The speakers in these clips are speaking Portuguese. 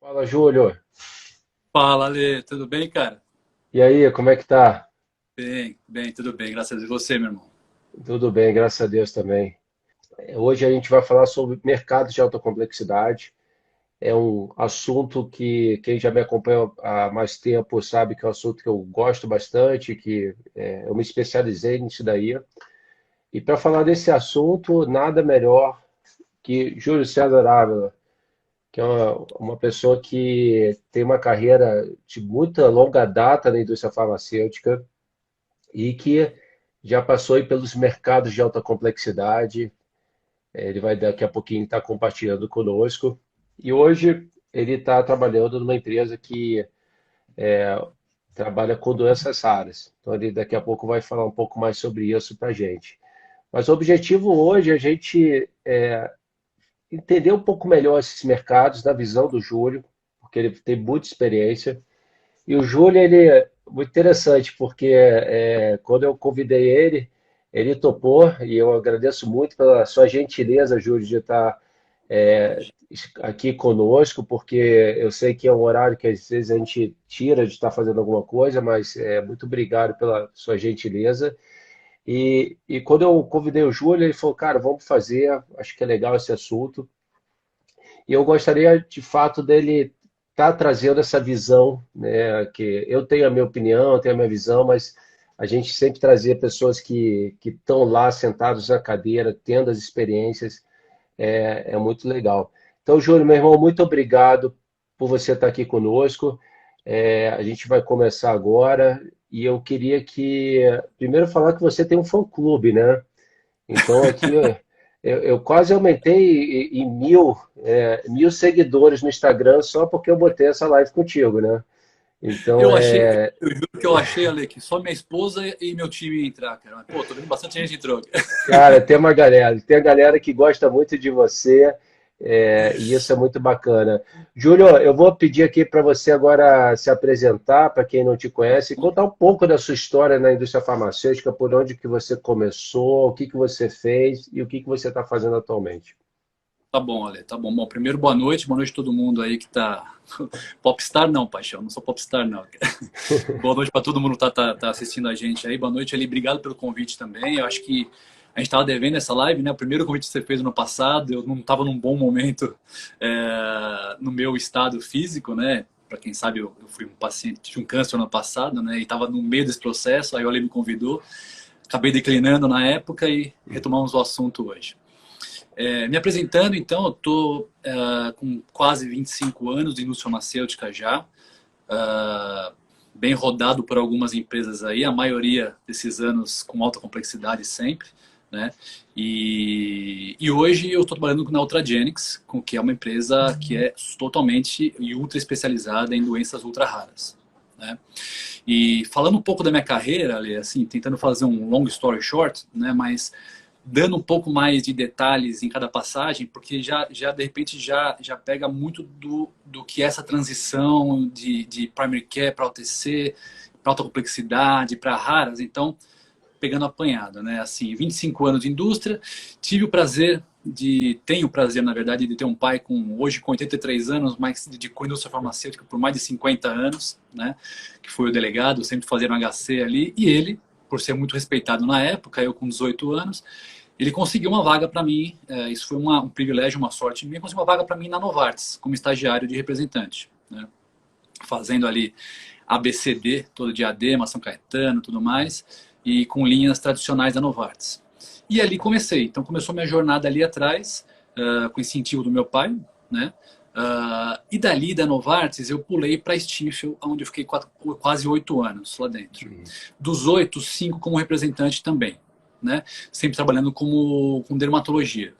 Fala, Júlio. Fala, Ale, tudo bem, cara? E aí, como é que tá? Bem, bem, tudo bem, graças a Deus. E você, meu irmão? Tudo bem, graças a Deus também. Hoje a gente vai falar sobre mercado de alta complexidade. É um assunto que quem já me acompanha há mais tempo sabe que é um assunto que eu gosto bastante, que eu me especializei nisso daí. E para falar desse assunto, nada melhor que Júlio César Ávila, que é uma pessoa que tem uma carreira de muita longa data na indústria farmacêutica e que já passou aí pelos mercados de alta complexidade. Ele vai daqui a pouquinho estar compartilhando conosco. E hoje ele está trabalhando numa empresa que trabalha com doenças raras. Então ele daqui a pouco vai falar um pouco mais sobre isso para a gente. Mas o objetivo hoje é a gente entender um pouco melhor esses mercados, na visão do Júlio, porque ele tem muita experiência. E o Júlio, ele é muito interessante, porque quando eu convidei ele, ele topou, e eu agradeço muito pela sua gentileza, Júlio, de estar é, aqui conosco, porque eu sei que é um horário que às vezes a gente tira de estar fazendo alguma coisa, mas muito obrigado pela sua gentileza. E quando eu convidei o Júlio, ele falou, cara, vamos fazer, acho que é legal esse assunto. E eu gostaria, de fato, dele estar trazendo essa visão, né, que eu tenho a minha opinião, eu tenho a minha visão, mas a gente sempre trazer pessoas que estão lá sentados na cadeira, tendo as experiências, é muito legal. Então, Júlio, meu irmão, muito obrigado por você estar aqui conosco. A gente vai começar agora e eu queria que, primeiro, falar que você tem um fã-clube, né? Então aqui eu quase aumentei em 1.000 seguidores no Instagram só porque eu botei essa live contigo, né? Então Eu achei, eu juro que eu achei, Ale, que só minha esposa e meu time ia entrar, cara. Mas, pô, tô vendo bastante gente entrou. cara, tem a galera que gosta muito de você, e isso é muito bacana. Júlio, eu vou pedir aqui para você agora se apresentar, para quem não te conhece, e contar um pouco da sua história na indústria farmacêutica, por onde que você começou, o que que você fez e o que que você está fazendo atualmente. Tá bom, Ale, tá bom. Bom, primeiro, boa noite a todo mundo aí que tá. Popstar não, paixão, não sou popstar não. Boa noite para todo mundo que tá assistindo a gente aí. Boa noite, Ali. Obrigado pelo convite também. Eu acho que a gente estava devendo essa live, né? O primeiro convite que você fez no passado, eu não estava num bom momento no meu estado físico, né? Para quem sabe, eu fui um paciente, tive um câncer no ano passado, né? E estava no meio desse processo, aí o Ali me convidou. Acabei declinando na época e retomamos o assunto hoje. Me apresentando, então, eu estou com quase 25 anos de indústria farmacêutica já. Uh, Bem rodado por algumas empresas aí, a maioria desses anos com alta complexidade sempre, né? E hoje eu estou trabalhando na Ultragenics, que é uma empresa que é totalmente e ultra especializada em doenças ultra raras, né? E falando um pouco da minha carreira, ali, assim, tentando fazer um long story short, né? Mas dando um pouco mais de detalhes em cada passagem, porque já de repente já pega muito do que é essa transição de primary care para OTC, para alta complexidade, para raras. Então, pegando apanhado, né? Assim, 25 anos de indústria, tenho o prazer, na verdade, de ter um pai hoje com 83 anos, mas se dedicou à indústria farmacêutica por mais de 50 anos, né? Que foi o delegado, sempre fazendo HC ali, e ele, por ser muito respeitado na época, eu com 18 anos, ele conseguiu uma vaga para mim, isso foi um privilégio, uma sorte minha, conseguiu uma vaga para mim na Novartis, como estagiário de representante, né? Fazendo ali ABCD, todo dia Diadema, São Caetano, tudo mais, e com linhas tradicionais da Novartis. E ali comecei. Então começou minha jornada ali atrás, com incentivo do meu pai, né? E dali da Novartis eu pulei para a Stifel, onde eu fiquei quase 8 anos lá dentro. Dos 8, 5 como representante também, né? Sempre trabalhando com dermatologia.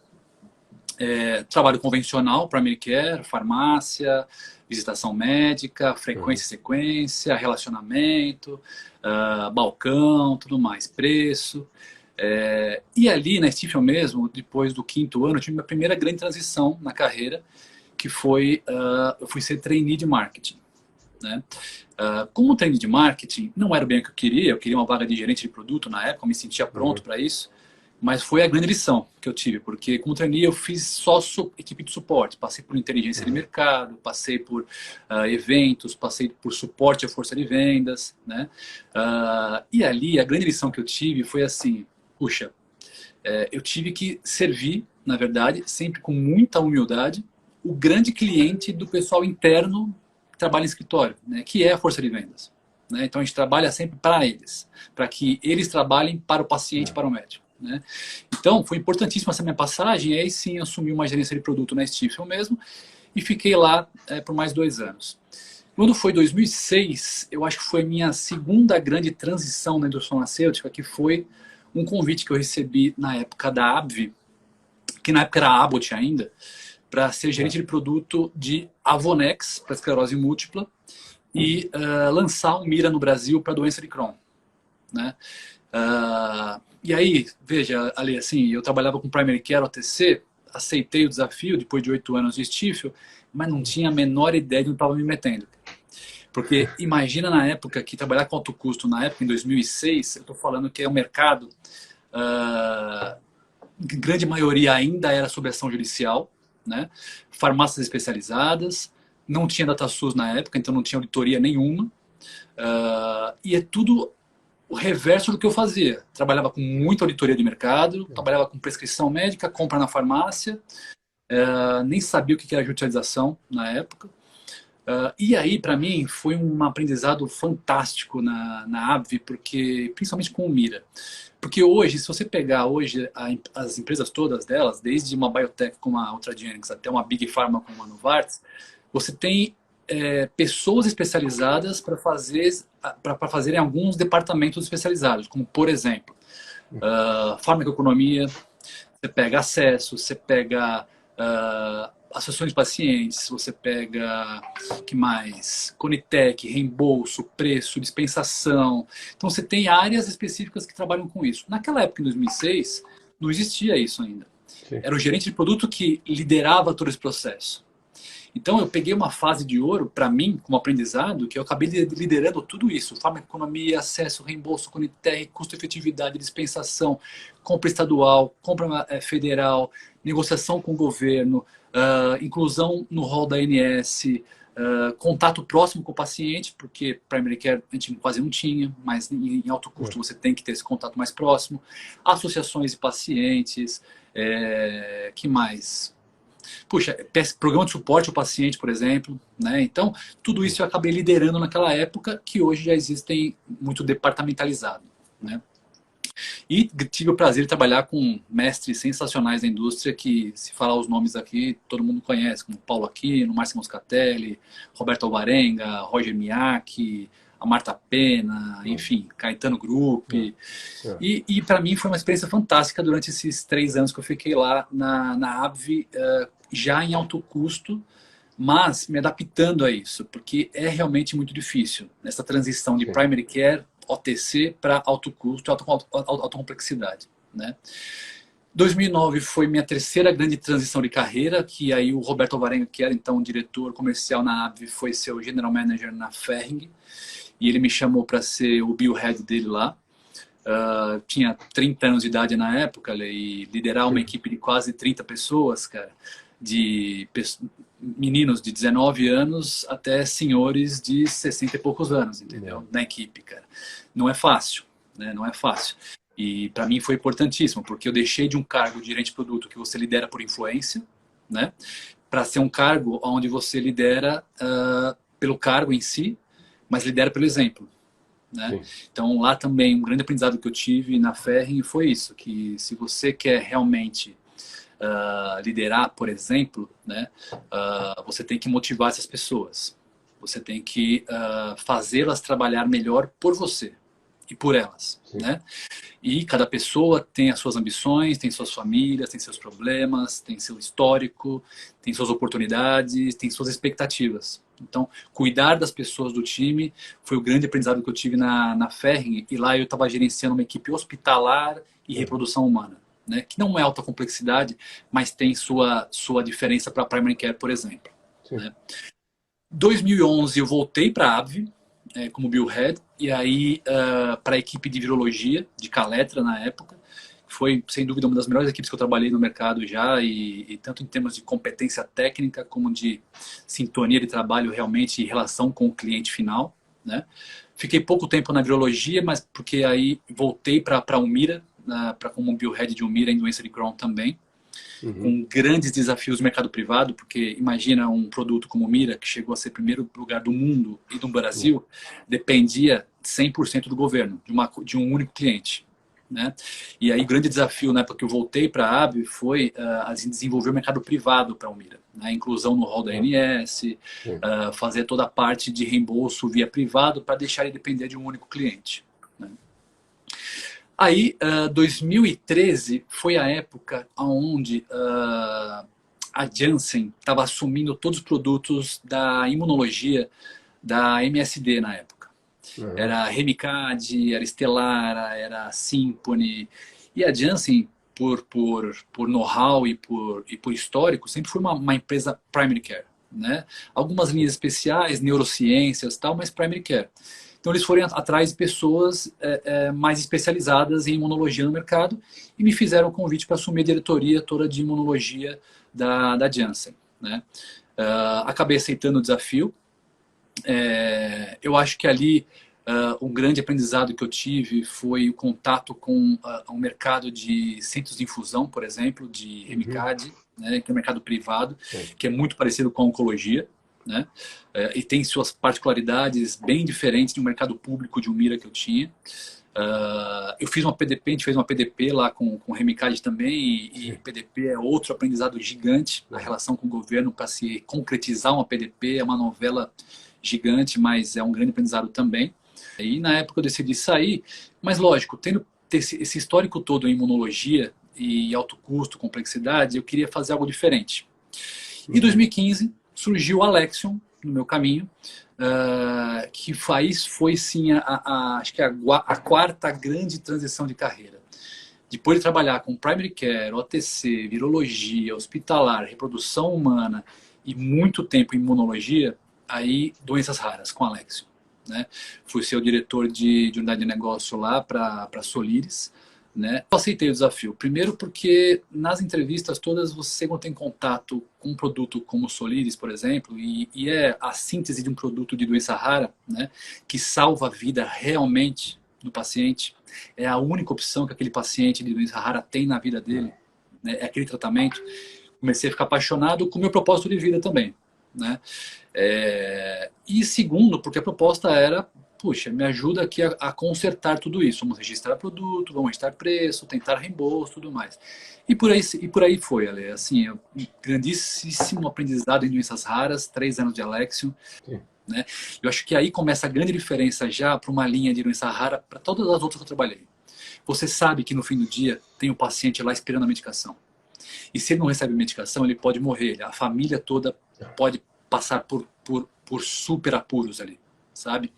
Trabalho convencional, primary care, farmácia, visitação médica, frequência Uhum. e sequência, relacionamento, balcão, tudo mais, preço. E ali na Stifel mesmo, depois do quinto ano, eu tive minha primeira grande transição na carreira, que foi, eu fui ser trainee de marketing, né? Como trainee de marketing, não era bem o que eu queria uma vaga de gerente de produto na época, eu me sentia pronto Uhum. para isso, Mas foi a grande lição que eu tive, porque como trainee eu fiz só equipe de suporte, passei por inteligência de mercado, passei por eventos, passei por suporte à força de vendas, né? E ali a grande lição que eu tive foi assim, puxa, eu tive que servir, na verdade, sempre com muita humildade, o grande cliente do pessoal interno que trabalha em escritório, né? Que é a força de vendas. Né? Então a gente trabalha sempre para eles, para que eles trabalhem para o paciente, para o médico. Né? Então foi importantíssima essa minha passagem, e aí sim assumi uma gerência de produto na Stifel mesmo, e fiquei lá por mais 2 anos. Quando foi 2006, eu acho que foi a minha segunda grande transição na indústria farmacêutica, que foi um convite que eu recebi na época da AbbVie, que na época era a Abbott ainda, para ser gerente de produto de Avonex, para esclerose múltipla, e lançar um Mira no Brasil para a doença de Crohn. Né? E aí, veja, Ali, assim, eu trabalhava com Primary Care, OTC, aceitei o desafio depois de 8 anos de Stifel, mas não tinha a menor ideia de onde estava me metendo. Porque imagina na época que trabalhar com alto custo, na época, em 2006, eu estou falando que é um mercado, grande maioria ainda era sob ação judicial, né? Farmácias especializadas, não tinha DataSUS na época, então não tinha auditoria nenhuma, e é tudo o reverso do que eu fazia. Trabalhava com muita auditoria de mercado, trabalhava com prescrição médica, compra na farmácia, nem sabia o que era judicialização na época. E aí, para mim, foi um aprendizado fantástico na AbbVie, porque, principalmente com o Mira. Porque hoje, se você pegar hoje as empresas todas delas, desde uma biotech como a Ultragenyx até uma Big Pharma como a Novartis, você tem pessoas especializadas para fazerem alguns departamentos especializados, como, por exemplo, farmacoeconomia, você pega acesso, você pega associações de pacientes, você pega, que mais? Conitec, reembolso, preço, dispensação. Então você tem áreas específicas que trabalham com isso. Naquela época, em 2006, não existia isso ainda. Sim. Era o gerente de produto que liderava todo esse processo. Então eu peguei uma fase de ouro para mim, como aprendizado, que eu acabei liderando tudo isso. Farmacoeconomia, acesso, reembolso, Conitec, custo-efetividade, dispensação, compra estadual, compra federal, negociação com o governo, inclusão no rol da ANS, contato próximo com o paciente, porque primary care a gente quase não tinha, mas em alto custo você tem que ter esse contato mais próximo. Associações de pacientes, que mais? Puxa, programa de suporte ao paciente, por exemplo, né? Então, tudo isso eu acabei liderando naquela época, que hoje já existem muito departamentalizado, né? E tive o prazer de trabalhar com mestres sensacionais da indústria, que, se falar os nomes aqui, todo mundo conhece, como Paulo Aquino, Márcio Moscatelli, Roberto Alvarenga, Roger Miyake, a Marta Pena, enfim, Caetano Gruppi. E para mim foi uma experiência fantástica durante esses 3 anos que eu fiquei lá na AbbVie, já em alto custo, mas me adaptando a isso, porque é realmente muito difícil nessa transição de primary care, OTC, para alto custo, alta complexidade. Né? 2009 foi minha terceira grande transição de carreira, que aí o Roberto Alvarenga, que era então diretor comercial na AbbVie, foi seu general manager na Ferring, e ele me chamou para ser o biohead dele lá. Tinha 30 anos de idade na época, e liderar uma equipe de quase 30 pessoas, cara, de meninos de 19 anos até senhores de 60 e poucos anos, entendeu? Na equipe, cara. Não é fácil, né? Não é fácil. E para mim foi importantíssimo, porque eu deixei de um cargo de gerente de produto que você lidera por influência, né? Para ser um cargo onde você lidera pelo cargo em si, mas lidera pelo exemplo. Né? Então lá também um grande aprendizado que eu tive na Ferring foi isso, que se você quer realmente liderar, por exemplo, né, você tem que motivar essas pessoas, você tem que fazê-las trabalhar melhor por você e por elas, né? E cada pessoa tem as suas ambições, tem suas famílias, tem seus problemas, tem seu histórico, tem suas oportunidades, tem suas expectativas. Então, cuidar das pessoas do time foi o grande aprendizado que eu tive na Ferring, e lá eu estava gerenciando uma equipe hospitalar e reprodução humana, né? Que não é alta complexidade, mas tem sua diferença para a primary care, por exemplo. Né? 2011 eu voltei para a AbbVie, como biohead, e aí para a equipe de virologia, de Caletra na época, Foi, sem dúvida, uma das melhores equipes que eu trabalhei no mercado já, e tanto em termos de competência técnica, como de sintonia de trabalho realmente e relação com o cliente final, né? Fiquei pouco tempo na virologia, mas porque aí voltei para a Humira, para como biohead de Humira em doença de Crohn também, Uhum. com grandes desafios no mercado privado, porque imagina um produto como o Mira, que chegou a ser primeiro lugar do mundo e do Brasil, dependia 100% do governo, de um único cliente. Né? E aí o grande desafio na época que eu voltei para a AB foi desenvolver o mercado privado para a Umira, né? A inclusão no rol da Uhum. ANS, Sim. fazer toda a parte de reembolso via privado para deixar ele depender de um único cliente. Né? Aí, 2013 foi a época onde a Janssen estava assumindo todos os produtos da imunologia da MSD na época. Uhum. Era Remicade, era Estelara, era Symphony. E a Janssen, por know-how e por histórico, sempre foi uma empresa primary care. Né? Algumas linhas especiais, neurociências e tal, mas primary care. Então eles foram atrás de pessoas mais especializadas em imunologia no mercado e me fizeram o convite para assumir a diretoria toda de imunologia da Janssen. Né? Acabei aceitando o desafio. Eu acho que ali um grande aprendizado que eu tive foi o contato com um mercado de centros de infusão, por exemplo, de Uhum. Remicade, né, que é um mercado privado, Sim. que é muito parecido com a oncologia, né, e tem suas particularidades bem diferentes do mercado público de Humira que eu tinha. Eu fiz uma PDP, a gente fez uma PDP lá com o Remicade também, e Sim. PDP é outro aprendizado gigante, a Uhum. relação com o governo para se concretizar uma PDP, é uma novela gigante, mas é um grande aprendizado também. E na época eu decidi sair, mas lógico, tendo esse histórico todo em imunologia e alto custo, complexidade, eu queria fazer algo diferente. Em Uhum. 2015 surgiu o Alexion no meu caminho, que foi sim acho que a quarta grande transição de carreira. Depois de trabalhar com primary care, OTC, virologia, hospitalar, reprodução humana e muito tempo em imunologia, aí doenças raras com Alexion. Né? Fui ser o diretor de unidade de negócio lá para Soliris. Né? Eu aceitei o desafio. Primeiro porque nas entrevistas todas você quando tem contato com um produto como o Soliris, por exemplo, e é a síntese de um produto de doença rara, né, que salva a vida realmente do paciente, é a única opção que aquele paciente de doença rara tem na vida dele, né, é aquele tratamento. Comecei a ficar apaixonado com o meu propósito de vida também. Né? E segundo, porque a proposta era, puxa, me ajuda aqui a consertar tudo isso. Vamos registrar produto, vamos registrar preço, tentar reembolso, tudo mais. E por aí foi, Ale. Assim, um grandíssimo aprendizado em doenças raras, 3 anos de Alexion. Sim. Né? Eu acho que aí começa a grande diferença já para uma linha de doença rara para todas as outras que eu trabalhei. Você sabe que no fim do dia tem o paciente lá esperando a medicação. E se ele não recebe medicação, ele pode morrer. A família toda pode passar por super apuros ali, sabe?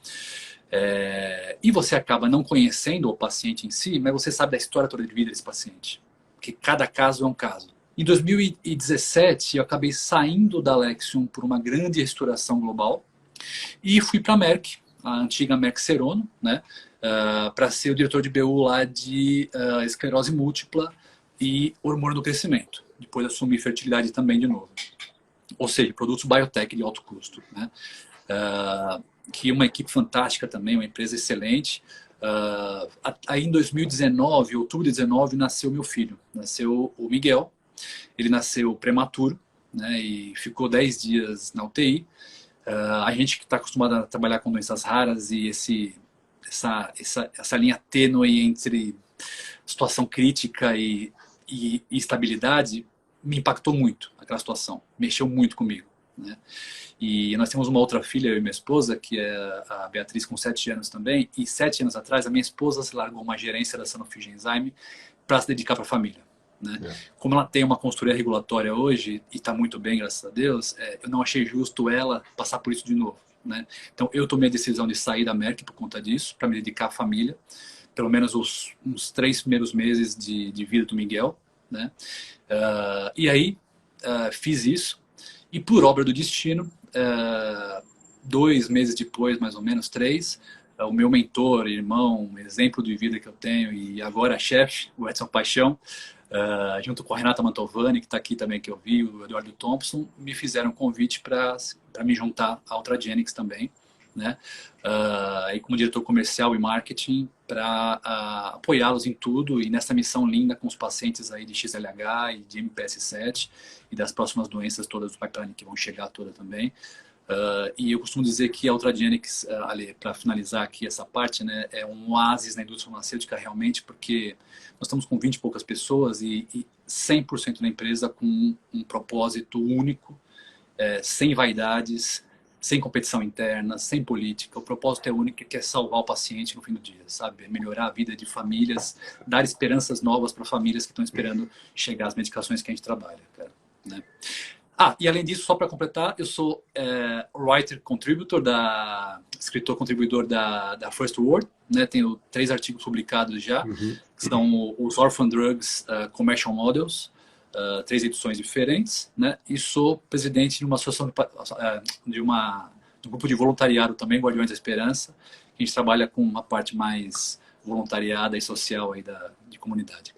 E você acaba não conhecendo o paciente em si, mas você sabe da história toda de vida desse paciente. Porque cada caso é um caso. Em 2017, eu acabei saindo da Alexion por uma grande restauração global e fui para a Merck, a antiga Merck Serono, né? Para ser o diretor de BU lá de esclerose múltipla e hormônio do crescimento. Depois assumi fertilidade também de novo. Ou seja, produtos biotech de alto custo. Né? Que é uma equipe fantástica também, uma empresa excelente. Aí em 2019, outubro de 2019, nasceu meu filho. Nasceu o Miguel. Ele nasceu prematuro, né, e ficou 10 dias na UTI. A gente que está acostumado a trabalhar com doenças raras e essa linha tênue entre situação crítica e estabilidade me impactou muito aquela situação, mexeu muito comigo. Né? E nós temos uma outra filha, eu e minha esposa, que é a Beatriz, com 7 anos também, e 7 anos atrás a minha esposa se largou uma gerência da Sanofi Genzyme para se dedicar para a família. Né? Como ela tem uma consultoria regulatória hoje e está muito bem, graças a Deus, eu não achei justo ela passar por isso de novo. Né? Então eu tomei a decisão de sair da Merck por conta disso, para me dedicar à família, pelo menos uns 3 primeiros meses de vida do Miguel. Né? E aí fiz isso, e por obra do destino, 2 meses depois, mais ou menos 3, o meu mentor, irmão, exemplo de vida que eu tenho, e agora chefe, o Edson Paixão, junto com a Renata Mantovani, que está aqui também, que eu vi, o Eduardo Thompson, me fizeram um convite para me juntar à Ultragenics também, né? E como diretor comercial e marketing, para apoiá-los em tudo e nessa missão linda com os pacientes aí de XLH e de MPS7 e das próximas doenças todas do pipeline que vão chegar toda também. E eu costumo dizer que a Ultragenics, para finalizar aqui essa parte, né, é um oásis na indústria farmacêutica realmente, porque nós estamos com 20 e poucas pessoas e 100% da empresa com um propósito único, sem vaidades, sem competição interna, sem política. O propósito é único, que é salvar o paciente no fim do dia, sabe? É melhorar a vida de famílias, dar esperanças novas para famílias que estão esperando chegar às medicações que a gente trabalha, cara, né? E além disso, só para completar, eu sou writer contributor, escritor contribuidor da First World, né? Tenho 3 artigos publicados já, que são os Orphan Drugs Commercial Models, 3 edições diferentes, né? E sou presidente de uma associação de um grupo de voluntariado também, Guardiões da Esperança, que a gente trabalha com uma parte mais voluntariada e social aí de comunidade.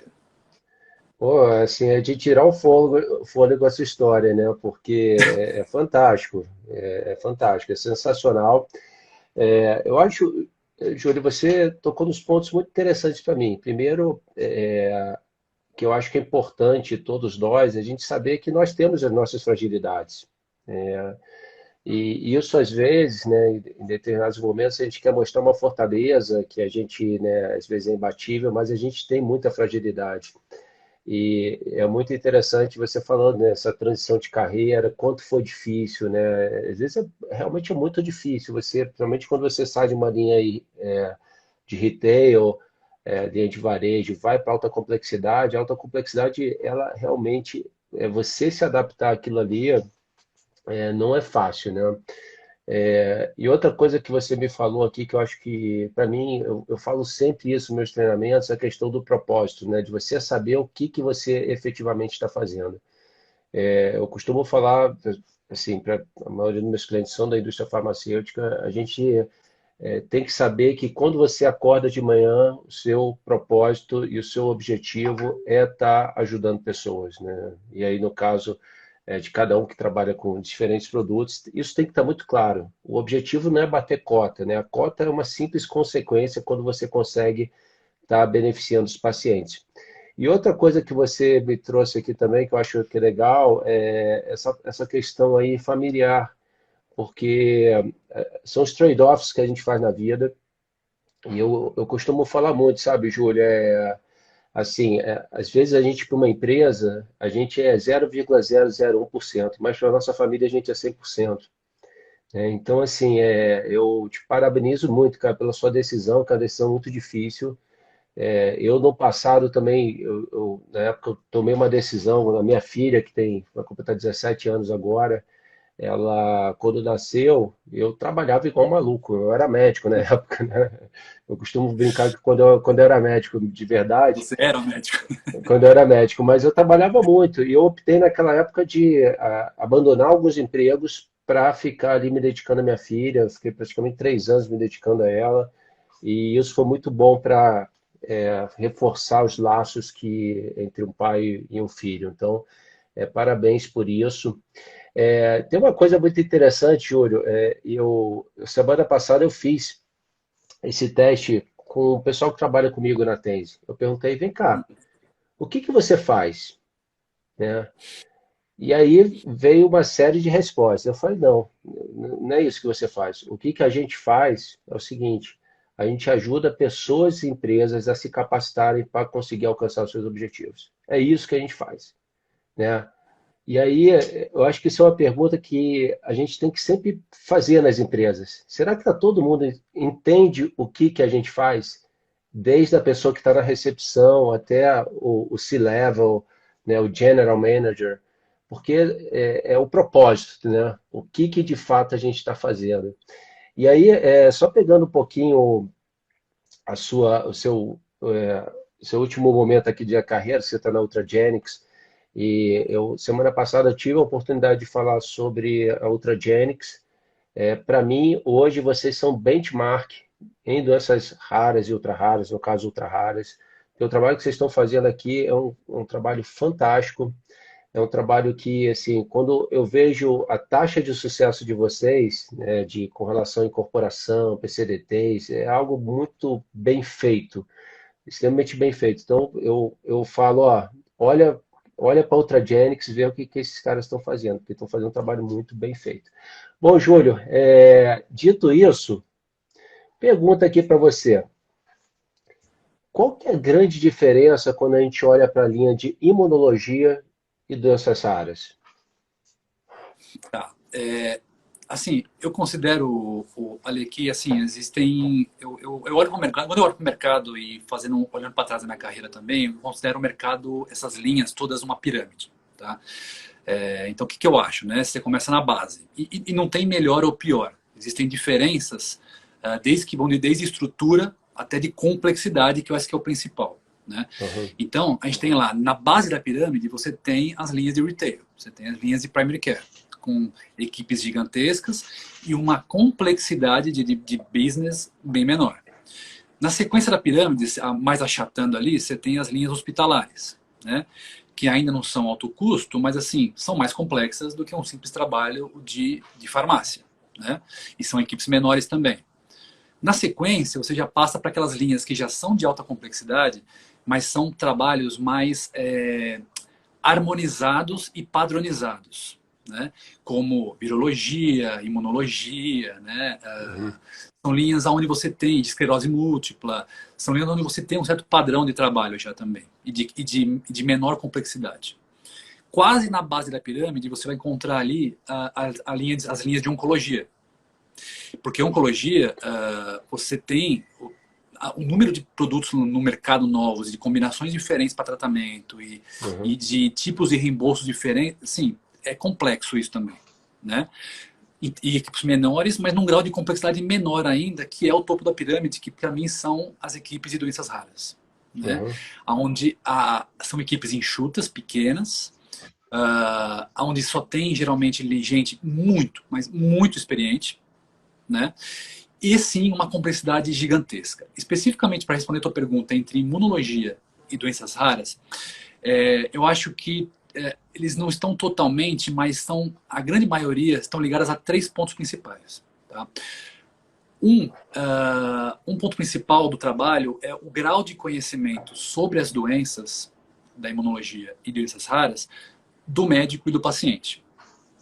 Pô, assim, é de tirar o fôlego essa história, né? Porque é fantástico, é fantástico, é sensacional. Eu acho, Júlio, você tocou nos pontos muito interessantes para mim. Primeiro, que eu acho que é importante todos nós, a gente saber que nós temos as nossas fragilidades. E isso, às vezes, né, em determinados momentos, a gente quer mostrar uma fortaleza que a gente, né, às vezes é imbatível, mas a gente tem muita fragilidade. E é muito interessante você falando nessa transição de carreira, quanto foi difícil, né? Às vezes realmente é muito difícil, principalmente quando você sai de uma linha aí, de retail, linha de varejo, vai para a alta complexidade, ela realmente, você se adaptar àquilo ali, não é fácil, né? E outra coisa que você me falou aqui, que eu acho que, para mim, eu falo sempre isso nos meus treinamentos, é a questão do propósito, né? De você saber o que que você efetivamente está fazendo. Eu costumo falar, assim, para a maioria dos meus clientes são da indústria farmacêutica, a gente tem que saber que quando você acorda de manhã, o seu propósito e o seu objetivo é estar ajudando pessoas, né? E aí, no caso de cada um que trabalha com diferentes produtos, isso tem que estar muito claro. O objetivo não é bater cota, né? A cota é uma simples consequência quando você consegue estar beneficiando os pacientes. E outra coisa que você me trouxe aqui também, que eu acho que é legal, é essa questão aí familiar, porque são os trade-offs que a gente faz na vida, e eu costumo falar muito, sabe, Júlia? Assim, às vezes a gente, para uma empresa, a gente é 0,001%, mas para a nossa família a gente é 100%. Então, assim, eu te parabenizo muito, cara, pela sua decisão, que é uma decisão muito difícil. Eu, no passado, também, na época, eu tomei uma decisão, a minha filha, que vai completar 17 anos agora, ela, quando nasceu, eu trabalhava igual um maluco, eu era médico na época, né? Eu costumo brincar que quando eu era médico de verdade, Você era médico. quando eu era médico, mas eu trabalhava muito e eu optei naquela época de abandonar alguns empregos para ficar ali me dedicando à minha filha. Eu fiquei praticamente 3 anos me dedicando a ela e isso foi muito bom para reforçar os laços entre um pai e um filho. Então, parabéns por isso. Tem uma coisa muito interessante, Júlio. Semana passada eu fiz esse teste com o pessoal que trabalha comigo na Tense. Eu perguntei, vem cá, o que que você faz? Né? E aí veio uma série de respostas. Eu falei, não, não é isso que você faz. O que que a gente faz é o seguinte, a gente ajuda pessoas e empresas a se capacitarem para conseguir alcançar os seus objetivos. É isso que a gente faz, né? E aí, eu acho que isso é uma pergunta que a gente tem que sempre fazer nas empresas. Será que todo mundo entende o que que a gente faz? Desde a pessoa que está na recepção até o C-level, né, o general manager, porque é o propósito, né? O que que de fato a gente está fazendo. E aí, só pegando um pouquinho o seu último momento aqui de carreira, você está na Ultragenics, e semana passada, eu tive a oportunidade de falar sobre a Ultragenics. Para mim, hoje, vocês são benchmark em doenças raras e ultra raras, no caso ultra raras. O trabalho que vocês estão fazendo aqui é um trabalho fantástico. É um trabalho que, assim, quando eu vejo a taxa de sucesso de vocês, né, com relação à incorporação, PCDTs, é algo muito bem feito, extremamente bem feito. Então, eu falo, ó, olha, olha para a Ultragenyx, vê o que esses caras estão fazendo, porque estão fazendo um trabalho muito bem feito. Bom, Júlio, dito isso, pergunta aqui para você. Qual que é a grande diferença quando a gente olha para a linha de imunologia e doenças raras? Tá. Assim, eu considero, ali que, assim, existem... Eu olho para o mercado, quando eu olho para o mercado e olhando para trás da minha carreira também, eu considero o mercado, essas linhas todas, uma pirâmide, tá? Então, o que eu acho, né? Você começa na base. E não tem melhor ou pior. Existem diferenças, desde estrutura até de complexidade, que eu acho que é o principal, né? Uhum. Então, a gente tem lá, na base da pirâmide, você tem as linhas de retail, você tem as linhas de primary care, com equipes gigantescas e uma complexidade de business bem menor. Na sequência da pirâmide, mais achatando ali, você tem as linhas hospitalares, né? Que ainda não são alto custo, mas assim, são mais complexas do que um simples trabalho de farmácia, né? E são equipes menores também. Na sequência, você já passa para aquelas linhas que já são de alta complexidade, mas são trabalhos mais harmonizados e padronizados, né? Como virologia, imunologia, né? Uhum. São linhas onde você tem de esclerose múltipla, são linhas onde você tem um certo padrão de trabalho já também, e de menor complexidade. Quase na base da pirâmide, você vai encontrar ali as linhas de oncologia. Porque oncologia, você tem o número de produtos no mercado novos, de combinações diferentes para tratamento Uhum. e de tipos de reembolso diferentes, sim, é complexo isso também, né? E equipes menores, mas num grau de complexidade menor ainda, que é o topo da pirâmide, que para mim são as equipes de doenças raras, né? Uhum. Onde são equipes enxutas, pequenas, onde só tem geralmente gente muito, mas muito experiente, né? E sim, uma complexidade gigantesca. Especificamente para responder a tua pergunta entre imunologia e doenças raras, eu acho que eles não estão totalmente, mas a grande maioria estão ligadas a três pontos principais. Tá? Um ponto principal do trabalho é o grau de conhecimento sobre as doenças da imunologia e doenças raras do médico e do paciente.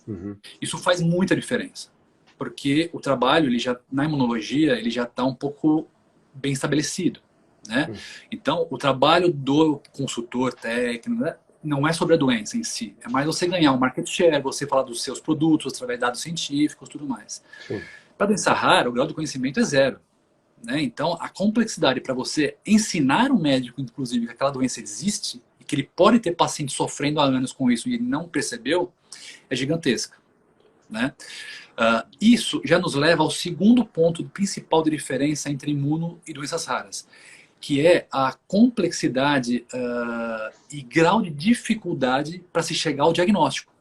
Uhum. Isso faz muita diferença, porque o trabalho na imunologia ele já está um pouco bem estabelecido, né? Uhum. Então, o trabalho do consultor técnico, né, não é sobre a doença em si, é mais você ganhar um market share, você falar dos seus produtos através de dados científicos, tudo mais. Sim. Para doença rara, o grau de conhecimento é zero, né? Então, a complexidade para você ensinar o médico, inclusive, que aquela doença existe e que ele pode ter paciente sofrendo há anos com isso e ele não percebeu, é gigantesca, né? Isso já nos leva ao segundo ponto principal de diferença entre imuno e doenças raras, que é a complexidade e grau de dificuldade para se chegar ao diagnóstico.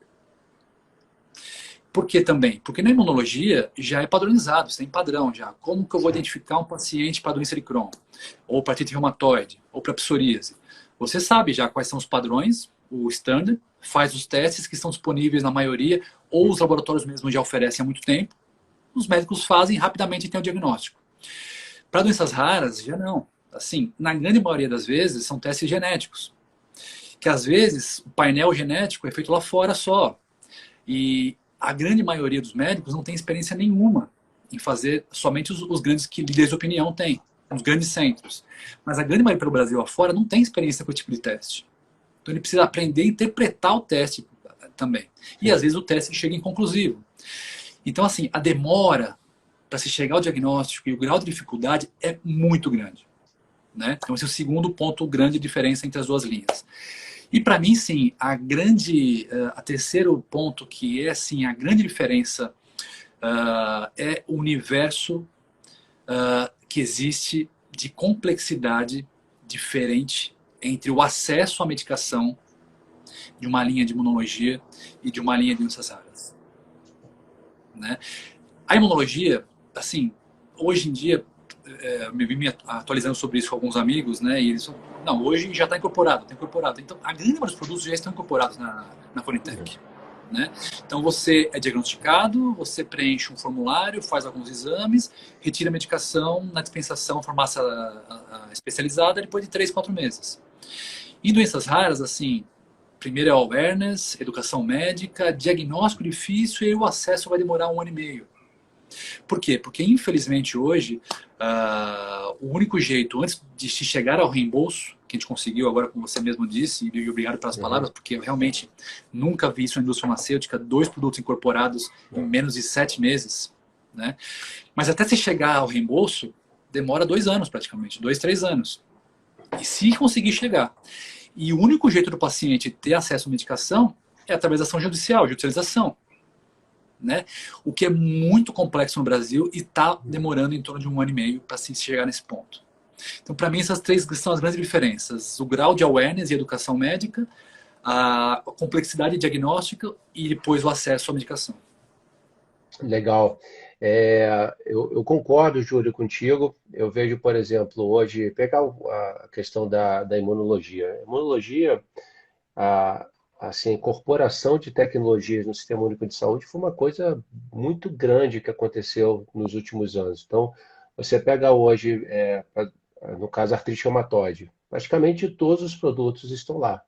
Por que também? Porque na imunologia já é padronizado, você tem padrão já. Como que eu vou Sim. identificar um paciente para doença de Crohn? Ou para artrite reumatoide? Ou para psoríase? Você sabe já quais são os padrões, o standard, faz os testes que estão disponíveis na maioria, ou os laboratórios mesmo já oferecem há muito tempo. Os médicos fazem rapidamente e tem o diagnóstico. Para doenças raras, já não. Assim, na grande maioria das vezes, são testes genéticos. Que às vezes o painel genético é feito lá fora só. E a grande maioria dos médicos não tem experiência nenhuma em fazer, somente os grandes que líderes de opinião têm, os grandes centros. Mas a grande maioria pelo Brasil afora não tem experiência com esse tipo de teste. Então ele precisa aprender a interpretar o teste também. E Sim. às vezes o teste chega inconclusivo. Então, assim, a demora para se chegar ao diagnóstico e o grau de dificuldade é muito grande, né? Então esse é o segundo ponto, grande diferença entre as duas linhas. E para mim, sim, a terceiro ponto que é assim a grande diferença é o universo que existe de complexidade diferente entre o acesso à medicação de uma linha de imunologia e de uma linha de doenças raras, né? A imunologia, assim, hoje em dia, me vi me atualizando sobre isso com alguns amigos, né? E eles não, hoje já está incorporado, está incorporado. Então, a grande maioria dos produtos já estão incorporados na Conitec, né? Então, você é diagnosticado, você preenche um formulário, faz alguns exames, retira a medicação na dispensação farmácia especializada depois de 3, 4 meses. Em doenças raras, assim, primeiro é awareness, educação médica, diagnóstico difícil e o acesso vai demorar 1 ano e meio. Por quê? Porque, infelizmente, hoje, o único jeito, antes de se chegar ao reembolso, que a gente conseguiu agora, como você mesmo disse, e obrigado pelas palavras, porque eu realmente nunca vi isso na indústria farmacêutica, 2 produtos incorporados em menos de 7 meses, né? Mas até se chegar ao reembolso, demora 2 anos praticamente, 2, 3 anos. E se conseguir chegar, e o único jeito do paciente ter acesso à medicação é através da ação judicial, judicialização, né? O que é muito complexo no Brasil e está demorando em torno de 1 ano e meio para se chegar nesse ponto. Então, para mim, essas 3 são as grandes diferenças. O grau de awareness e educação médica, a complexidade diagnóstica e depois o acesso à medicação. Legal. Eu concordo, Júlio, contigo. Eu vejo, por exemplo, hoje, pegar a questão da imunologia. A imunologia, assim, a incorporação de tecnologias no Sistema Único de Saúde foi uma coisa muito grande que aconteceu nos últimos anos. Então, você pega hoje, no caso, artrite reumatoide, praticamente todos os produtos estão lá.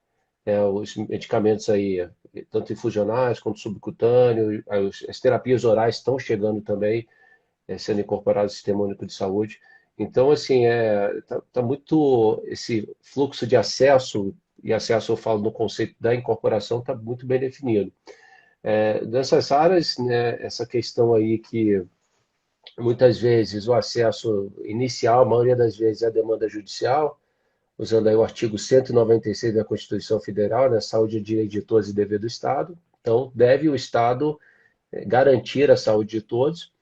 Os medicamentos aí, tanto infusionais quanto subcutâneo, as terapias orais estão chegando também, sendo incorporadas no Sistema Único de Saúde. Então, assim, tá muito esse fluxo de acesso, e acesso eu falo no conceito da incorporação, está muito bem definido. Nessas áreas, né, essa questão aí que muitas vezes o acesso inicial, a maioria das vezes é a demanda judicial, usando aí o artigo 196 da Constituição Federal, né, saúde, direito de todos e dever do Estado. Então, deve o Estado garantir a saúde de todos.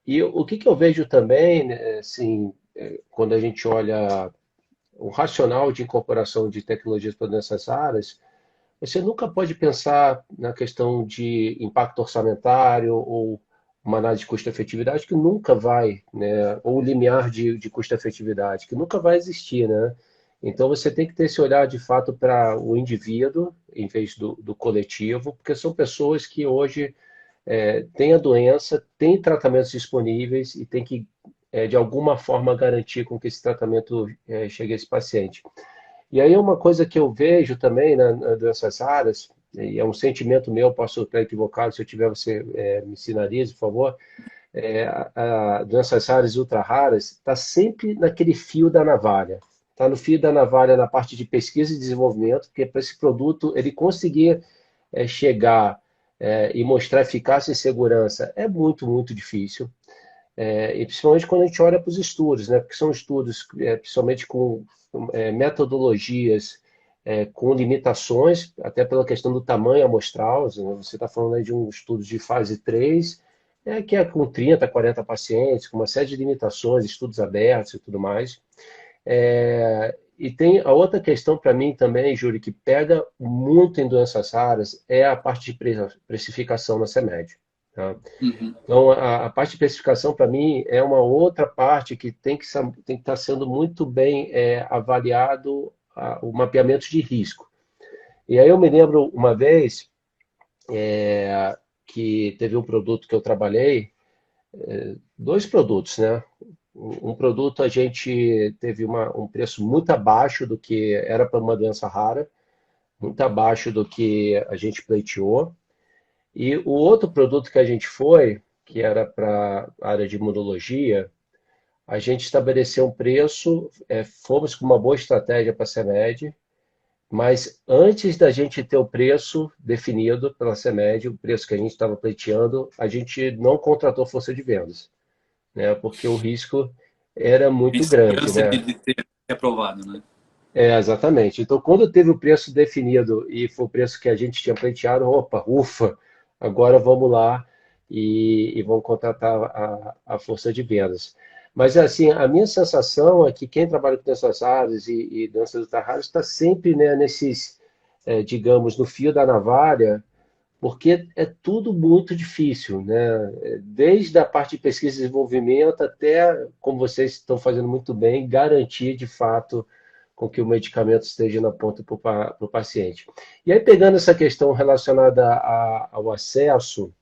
E o que eu vejo também, né, assim, quando a gente olha o racional de incorporação de tecnologias para nessas áreas, você nunca pode pensar na questão de impacto orçamentário ou uma análise de custo-efetividade que nunca vai, né? Ou limiar de custo-efetividade, que nunca vai existir, né? Então você tem que ter esse olhar de fato para o indivíduo em vez do coletivo, porque são pessoas que hoje têm a doença, têm tratamentos disponíveis e tem que, de alguma forma, garantir com que esse tratamento chegue a esse paciente. E aí uma coisa que eu vejo também nessas áreas, e é um sentimento meu, posso estar equivocado, se eu tiver, você me sinalize, por favor, doenças raras e ultra raras, está sempre naquele fio da navalha. Está no fio da navalha na parte de pesquisa e desenvolvimento, porque para esse produto ele conseguir chegar e mostrar eficácia e segurança é muito, muito difícil. E principalmente quando a gente olha para os estudos, né? Porque são estudos, principalmente com metodologias com limitações, até pela questão do tamanho amostral. Você está falando aí de um estudo de fase 3, que é com 30, 40 pacientes, com uma série de limitações, estudos abertos e tudo mais. E tem a outra questão para mim também, Júlio, que pega muito em doenças raras, é a parte de precificação na CEMED. Tá? Então, a parte de precificação, para mim, é uma outra parte que tem que estar sendo muito bem avaliado o mapeamento de risco. E aí eu me lembro uma vez que teve um produto que eu trabalhei, 2 produtos, né? Um produto a gente teve um preço muito abaixo do que era para uma doença rara, muito abaixo do que a gente pleiteou. E o outro produto que a gente foi, que era para a área de imunologia, a gente estabeleceu um preço, fomos com uma boa estratégia para a CEMED, mas antes da gente ter o preço definido pela CEMED, o preço que a gente estava pleiteando, a gente não contratou força de vendas, né? Porque o risco era muito grande, Insegurança né? de ter aprovado, né? Exatamente. Então, quando teve o preço definido e foi o preço que a gente tinha pleiteado, opa, ufa, agora vamos lá e vamos contratar a força de vendas. Mas, assim, a minha sensação é que quem trabalha com doenças raras e doenças ultra raras está sempre, né, nesses, digamos, no fio da navalha, porque é tudo muito difícil, né? Desde a parte de pesquisa e desenvolvimento até, como vocês estão fazendo muito bem, garantir de fato com que o medicamento esteja na ponta para o paciente. E aí, pegando essa questão relacionada ao acesso,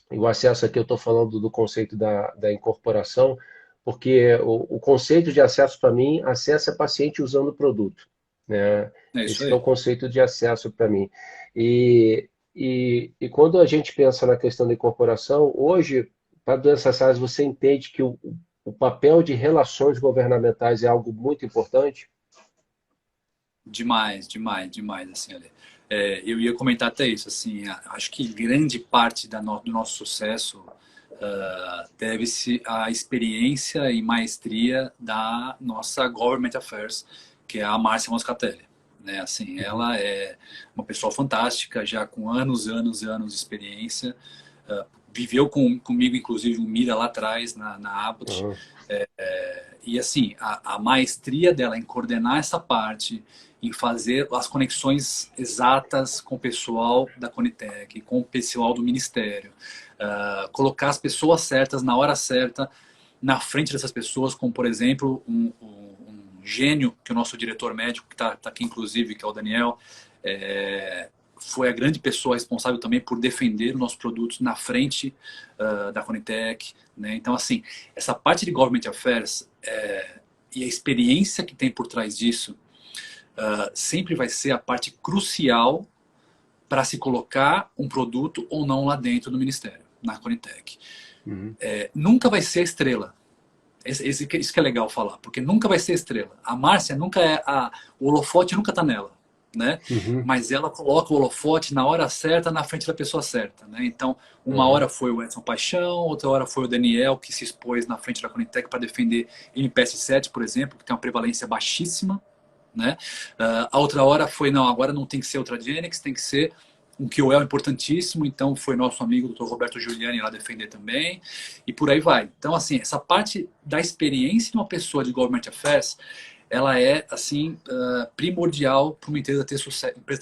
e o acesso aqui eu estou falando do conceito da incorporação, porque o conceito de acesso para mim, acesso é paciente usando o produto, né? É isso Esse que é o aí. conceito de acesso para mim. E quando a gente pensa na questão da incorporação, hoje, para doenças raras, você entende que o papel de relações governamentais é algo muito importante? Demais, demais, demais, assim, olha. Eu ia comentar até isso, assim, acho que grande parte do nosso sucesso deve-se à experiência e maestria da nossa Government Affairs, que é a Márcia Moscatelli, né? Assim, Uhum, ela é uma pessoa fantástica, já com anos, anos, anos de experiência, viveu comigo, inclusive, o Mira lá atrás, na Abbott, uhum, e assim, a maestria dela em coordenar essa parte, em fazer as conexões exatas com o pessoal da Conitec, com o pessoal do Ministério, colocar as pessoas certas na hora certa, na frente dessas pessoas, como por exemplo um gênio, que é o nosso diretor médico, que está aqui inclusive, que é o Daniel, foi a grande pessoa responsável também por defender os nossos produtos na frente da Conitec, né? Então, assim, essa parte de Government Affairs e a experiência que tem por trás disso sempre vai ser a parte crucial para se colocar um produto ou não lá dentro do Ministério, na Conitec. uhum, Nunca vai ser a estrela. Isso que é legal falar, porque nunca vai ser a estrela. A Márcia nunca o holofote nunca está nela, né? uhum, Mas ela coloca o holofote na hora certa, na frente da pessoa certa, né? Então, uma uhum. hora foi o Edson Paixão, outra hora foi o Daniel, que se expôs na frente da Conitec para defender MPS7, por exemplo, que tem uma prevalência baixíssima, né? A outra hora foi, não, agora não tem que ser Ultragenyx, tem que ser um QOL importantíssimo, então foi nosso amigo Dr. Roberto Giuliani lá defender também, e por aí vai. Então, assim, essa parte da experiência de uma pessoa de Government Affairs, ela é, assim, primordial para uma empresa ter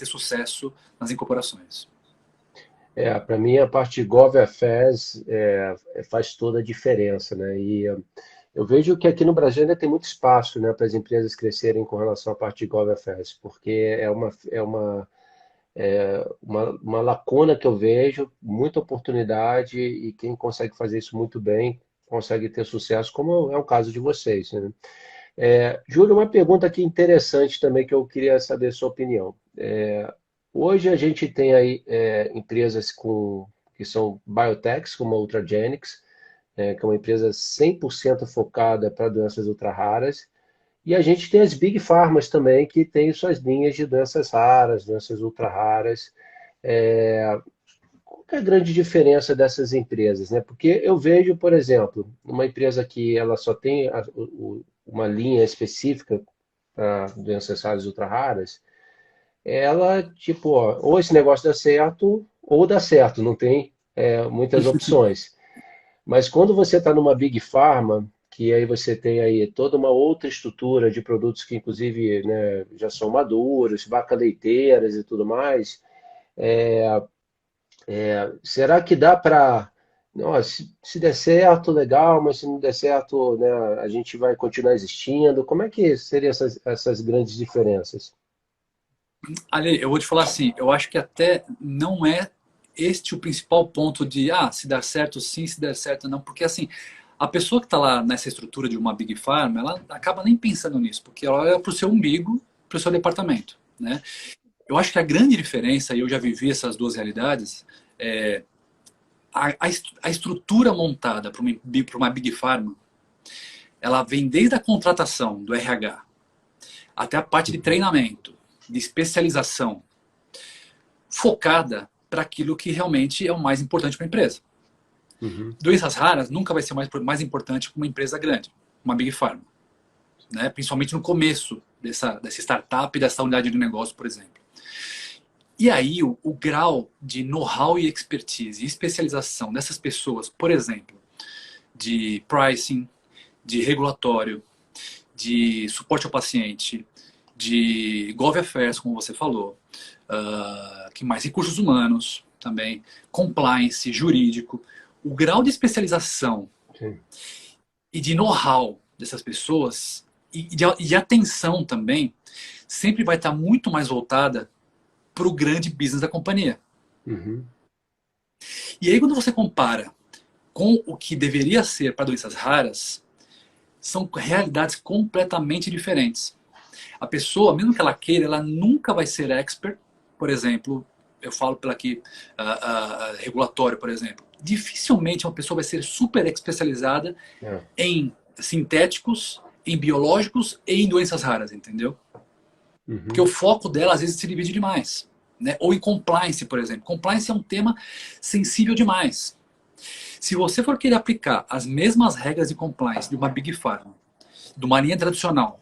sucesso nas incorporações. Para mim a parte de Gov Affairs faz toda a diferença, né? E eu vejo que aqui no Brasil ainda tem muito espaço, né, para as empresas crescerem com relação à parte de Gov Affairs, porque uma lacuna que eu vejo, muita oportunidade e quem consegue fazer isso muito bem consegue ter sucesso, como é o caso de vocês, né? Júlio, uma pergunta aqui interessante também que eu queria saber a sua opinião. Hoje a gente tem aí empresas que são biotechs, como a Ultragenyx, que é uma empresa 100% focada para doenças ultra raras, e a gente tem as Big Pharmas também, que têm suas linhas de doenças raras, doenças ultra raras. Qual que é a grande diferença dessas empresas, né? Porque eu vejo, por exemplo, uma empresa que ela só tem uma linha específica para doenças raras ultra raras, ela, tipo, ó, ou esse negócio dá certo, ou dá certo, não tem muitas opções. Mas quando você está numa Big Pharma, que aí você tem aí toda uma outra estrutura de produtos que, inclusive, né, já são maduros, vaca leiteiras e tudo mais, será que dá para. Se der certo, legal, mas se não der certo, né, a gente vai continuar existindo. Como é que seriam essas grandes diferenças? Ali, eu vou te falar assim, eu acho que até não é este o principal ponto de, se dar certo sim, se der certo não, porque assim, a pessoa que está lá nessa estrutura de uma Big Pharma, ela acaba nem pensando nisso, porque ela olha para o seu umbigo, para o seu departamento, né? Eu acho que a grande diferença, e eu já vivi essas duas realidades, é a estrutura montada para uma Big Pharma, ela vem desde a contratação do RH até a parte de Uhum, treinamento, de especialização, focada para aquilo que realmente é o mais importante para a empresa. uhum, Doenças raras nunca vai ser mais importante para uma empresa grande, uma Big Pharma, né? Principalmente no começo dessa startup, dessa unidade de negócio, por exemplo. E aí, o grau de know-how e expertise e especialização dessas pessoas, por exemplo, de pricing, de regulatório, de suporte ao paciente, de Gov Affairs, como você falou, que mais recursos humanos. também, compliance, jurídico. O grau de especialização Sim. e de know-how dessas pessoas e de atenção também sempre vai estar muito mais voltada para o grande business da companhia. Uhum. E aí quando você compara com o que deveria ser para doenças raras, são realidades completamente diferentes. A pessoa, mesmo que ela queira, ela nunca vai ser expert. Por exemplo, eu falo pela aqui, regulatório, por exemplo. Dificilmente uma pessoa vai ser super especializada em sintéticos, em biológicos e em doenças raras, entendeu? Porque o foco dela às vezes se divide demais. Né? Ou em compliance, por exemplo. Compliance é um tema sensível demais. Se você for querer aplicar as mesmas regras de compliance de uma Big Pharma, de uma linha tradicional,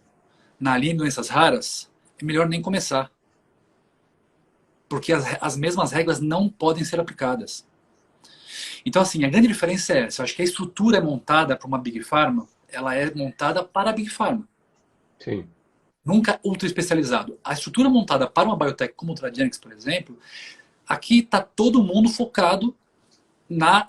na linha de doenças raras, é melhor nem começar. Porque as mesmas regras não podem ser aplicadas. Então, assim, a grande diferença é essa. Eu acho que a estrutura é montada para uma Big Pharma, ela é montada para a Big Pharma. Sim. Nunca ultra especializado. A estrutura montada para uma biotech como o Ultragenyx, por exemplo, aqui está todo mundo focado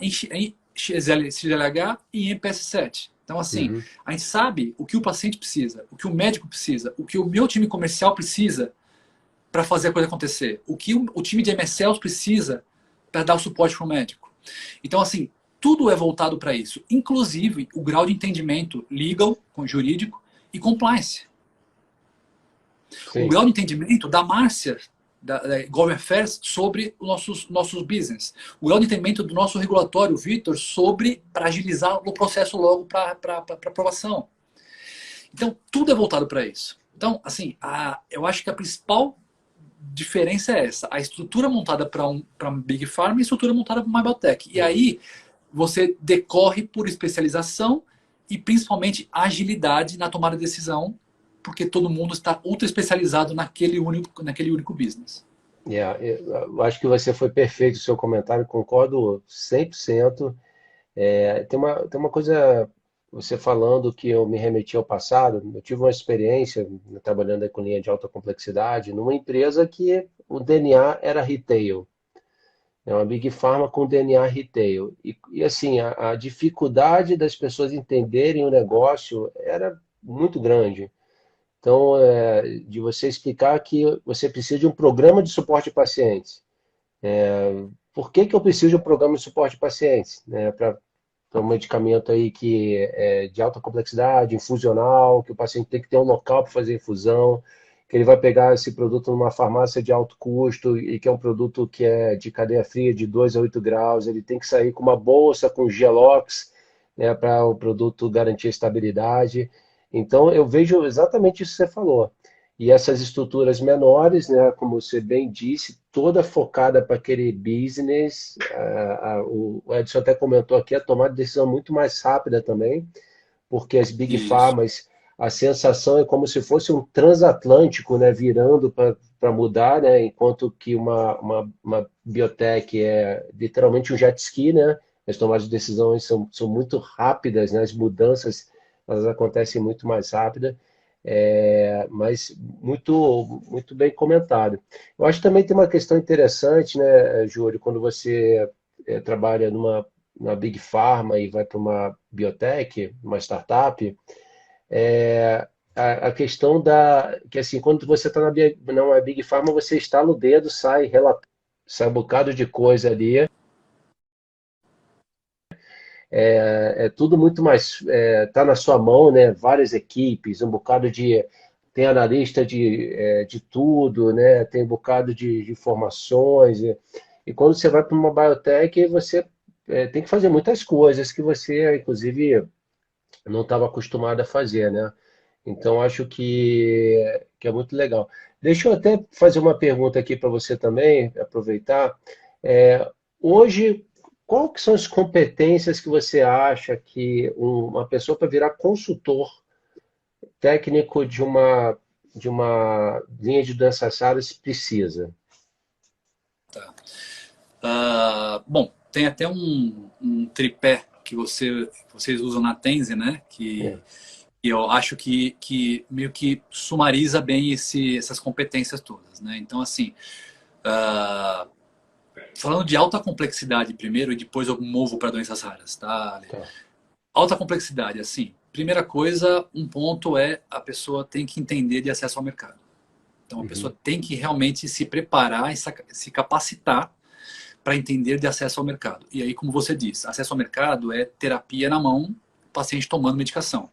em XLH e em PS7. Então, assim, a gente sabe o que o paciente precisa, o que o médico precisa, o que o meu time comercial precisa para fazer a coisa acontecer, o que o time de MSLs precisa para dar o suporte para o médico. Então, assim, tudo é voltado para isso, inclusive o grau de entendimento legal, jurídico e compliance. Sim. O grau de entendimento da Márcia, da Government Affairs, sobre os nossos business. O grau de entendimento do nosso regulatório, Vitor, sobre para agilizar o processo logo para aprovação. Então, tudo é voltado para isso. Então, assim, eu acho que a principal diferença é essa. A estrutura montada para um Big Pharma e a estrutura montada para uma biotech. E aí, você decorre por especialização e, principalmente, agilidade na tomada de decisão, porque todo mundo está ultra especializado naquele único business. Eu acho que você foi perfeito no seu comentário, concordo 100%. Tem uma coisa, você falando, que eu me remeti ao passado. Eu tive uma experiência trabalhando com linha de alta complexidade numa empresa que o DNA era retail. É uma Big Pharma com DNA retail. E assim, a dificuldade das pessoas entenderem o negócio era muito grande. Então, de você explicar que você precisa de um programa de suporte de pacientes. Por que eu preciso de um programa de suporte de pacientes? Para um medicamento aí que é de alta complexidade, infusional, que o paciente tem que ter um local para fazer infusão, que ele vai pegar esse produto numa farmácia de alto custo e que é um produto que é de cadeia fria de 2 a 8 graus, ele tem que sair com uma bolsa com Gelox, né, para o produto garantir estabilidade. Então, eu vejo exatamente isso que você falou. E essas estruturas menores, né, como você bem disse, toda focada para aquele business. O Edson até comentou aqui, a tomada de decisão muito mais rápida também, porque as Big Pharmas, a sensação é como se fosse um transatlântico, né, virando para mudar, né, enquanto que uma biotech é literalmente um jet ski, né, as tomadas de decisões são muito rápidas, né, as mudanças elas acontecem muito mais rápidas. Mas muito bem comentado. Eu acho que também tem uma questão interessante, né, Júlio, quando você trabalha numa Big Pharma e vai para uma biotech, uma startup, a questão que assim, quando você está numa Big Pharma, você estala o dedo, sai um bocado de coisa ali. É tudo muito mais, tá na sua mão, né? Várias equipes, um bocado tem analista de tudo, né? Tem um bocado de informações. E quando você vai para uma biotech, você tem que fazer muitas coisas que você, inclusive, não estava acostumado a fazer, né? Então, acho que é muito legal. Deixa eu até fazer uma pergunta aqui para você também, aproveitar. Hoje, qual que são as competências que você acha que uma pessoa para virar consultor técnico de uma linha de doenças raras precisa? Bom, tem até um tripé que vocês usam na Tense, né? Que eu acho que meio que sumariza bem essas competências todas, né? Então, assim, falando de alta complexidade primeiro e depois eu movo para doenças raras, tá, Ale? Tá. Alta complexidade, assim, primeira coisa, um ponto é a pessoa tem que entender de acesso ao mercado. Então a pessoa tem que realmente se preparar e se capacitar para entender de acesso ao mercado. E aí, como você diz, acesso ao mercado é terapia na mão, paciente tomando medicação.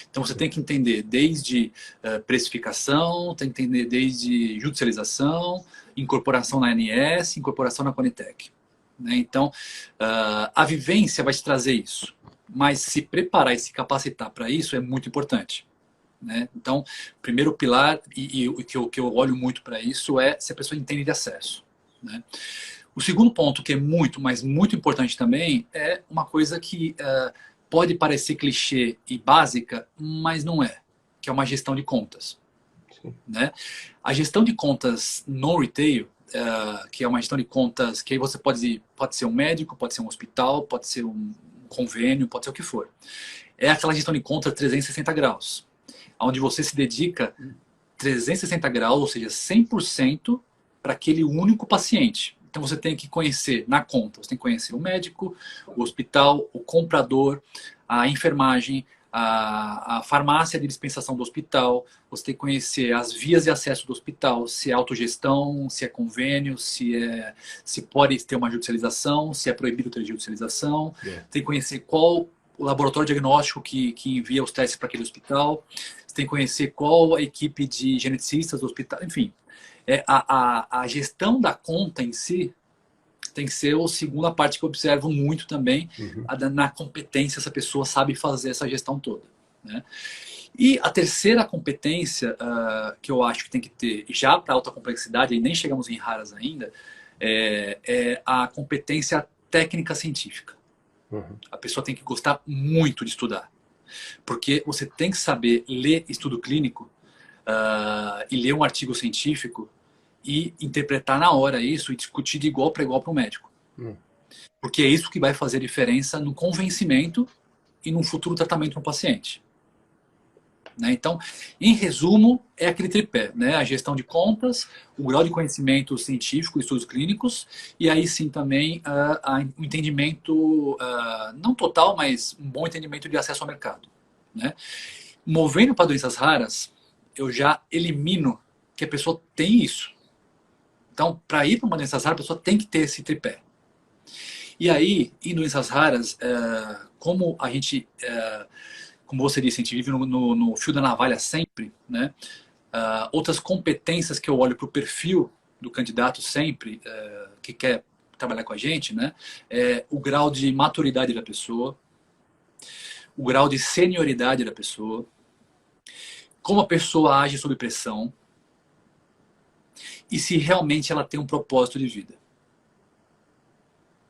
Então você tem que entender desde precificação, tem que entender desde judicialização, incorporação na ANS, incorporação na Conitec. Né? Então, a vivência vai te trazer isso. Mas se preparar e se capacitar para isso é muito importante. Né? Então, primeiro pilar, e o que eu olho muito para isso é se a pessoa entende de acesso. Né? O segundo ponto, que é muito, mas muito importante também, é uma coisa que pode parecer clichê e básica, mas não é, que é uma gestão de contas. Né? A gestão de contas no retail, que é uma gestão de contas que aí você pode ser um médico, pode ser um hospital, pode ser um convênio, pode ser o que for. É aquela gestão de contas 360 graus, onde você se dedica 360 graus, ou seja, 100% para aquele único paciente. Então você tem que conhecer na conta, você tem que conhecer o médico, o hospital, o comprador, a enfermagem, a farmácia de dispensação do hospital, você tem que conhecer as vias de acesso do hospital, se é autogestão, se é convênio, se pode ter uma judicialização, se é proibido ter judicialização, tem que conhecer qual o laboratório diagnóstico que envia os testes para aquele hospital, você tem que conhecer qual a equipe de geneticistas do hospital, enfim. A gestão da conta em si tem que ser a segunda parte que eu observo muito também, na competência, essa pessoa sabe fazer essa gestão toda. Né? E a terceira competência que eu acho que tem que ter, já para alta complexidade, e nem chegamos em raras ainda, é a competência técnica científica. A pessoa tem que gostar muito de estudar. Porque você tem que saber ler estudo clínico e ler um artigo científico e interpretar na hora isso e discutir de igual para igual para o médico. Porque é isso que vai fazer diferença no convencimento e no futuro tratamento no paciente. Né? Então, em resumo, é aquele tripé, né? A gestão de contas, o grau de conhecimento científico, estudos clínicos, e aí sim também o entendimento, não total, mas um bom entendimento de acesso ao mercado. Né? Movendo para doenças raras, eu já elimino que a pessoa tem isso. Então, para ir para uma doença rara, a pessoa tem que ter esse tripé. E aí, em doenças raras, como a gente, como você disse, a gente vive no fio da navalha sempre, né? Outras competências que eu olho para o perfil do candidato sempre, que quer trabalhar com a gente, né? É o grau de maturidade da pessoa, o grau de senioridade da pessoa, como a pessoa age sob pressão, e se realmente ela tem um propósito de vida.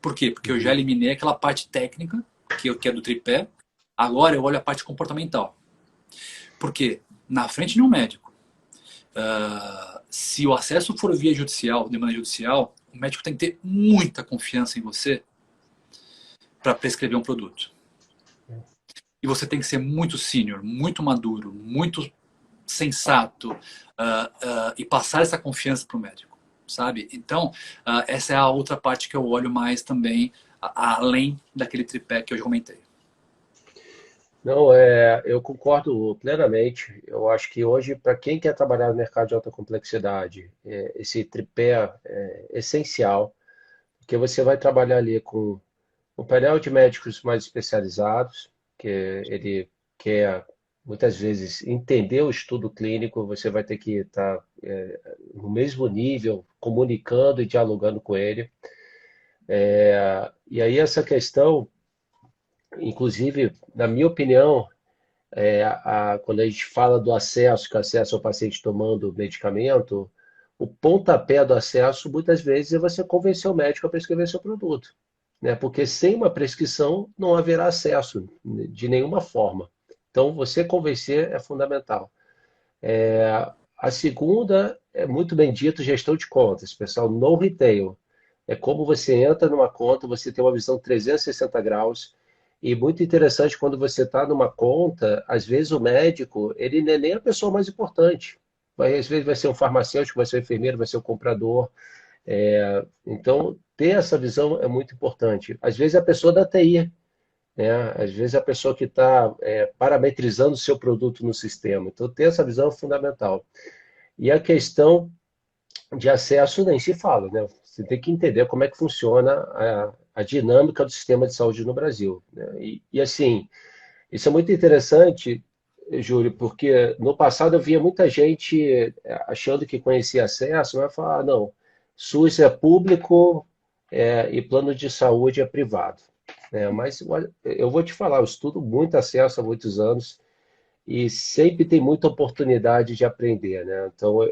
Por quê? Porque eu já eliminei aquela parte técnica, que é do tripé, agora eu olho a parte comportamental. Porque na frente de um médico, se o acesso for via judicial, demanda judicial, o médico tem que ter muita confiança em você para prescrever um produto. E você tem que ser muito sênior, muito maduro, muito sensato e passar essa confiança para o médico, sabe? Então, essa é a outra parte que eu olho mais também, além daquele tripé que eu já comentei. Não, eu concordo plenamente. Eu acho que hoje, para quem quer trabalhar no mercado de alta complexidade, esse tripé é essencial, porque você vai trabalhar ali com um painel de médicos mais especializados, que ele quer muitas vezes entender o estudo clínico, você vai ter que estar no mesmo nível, comunicando e dialogando com ele. E aí essa questão, inclusive, na minha opinião, quando a gente fala do acesso, que é acesso ao paciente tomando medicamento, o pontapé do acesso, muitas vezes, é você convencer o médico a prescrever seu produto. Né? Porque sem uma prescrição não haverá acesso de nenhuma forma. Então, você convencer é fundamental. A segunda é muito bem dito, gestão de contas, pessoal, no retail. É como você entra numa conta, você tem uma visão 360 graus, e muito interessante quando você está numa conta, às vezes o médico, ele não é nem a pessoa mais importante. Às vezes vai ser um farmacêutico, vai ser um enfermeiro, vai ser um comprador. Então, ter essa visão é muito importante. Às vezes a pessoa da TI, né? Às vezes a pessoa que está parametrizando o seu produto no sistema. Então, ter essa visão é fundamental. E a questão de acesso nem se fala, né? Você tem que entender como é que funciona a dinâmica do sistema de saúde no Brasil, né? Assim, isso é muito interessante, Júlio, porque no passado eu via muita gente achando que conhecia acesso, mas falar, não, SUS é público, e plano de saúde é privado. Mas olha, eu vou te falar, eu estudo muito acesso há muitos anos e sempre tem muita oportunidade de aprender, né? Então,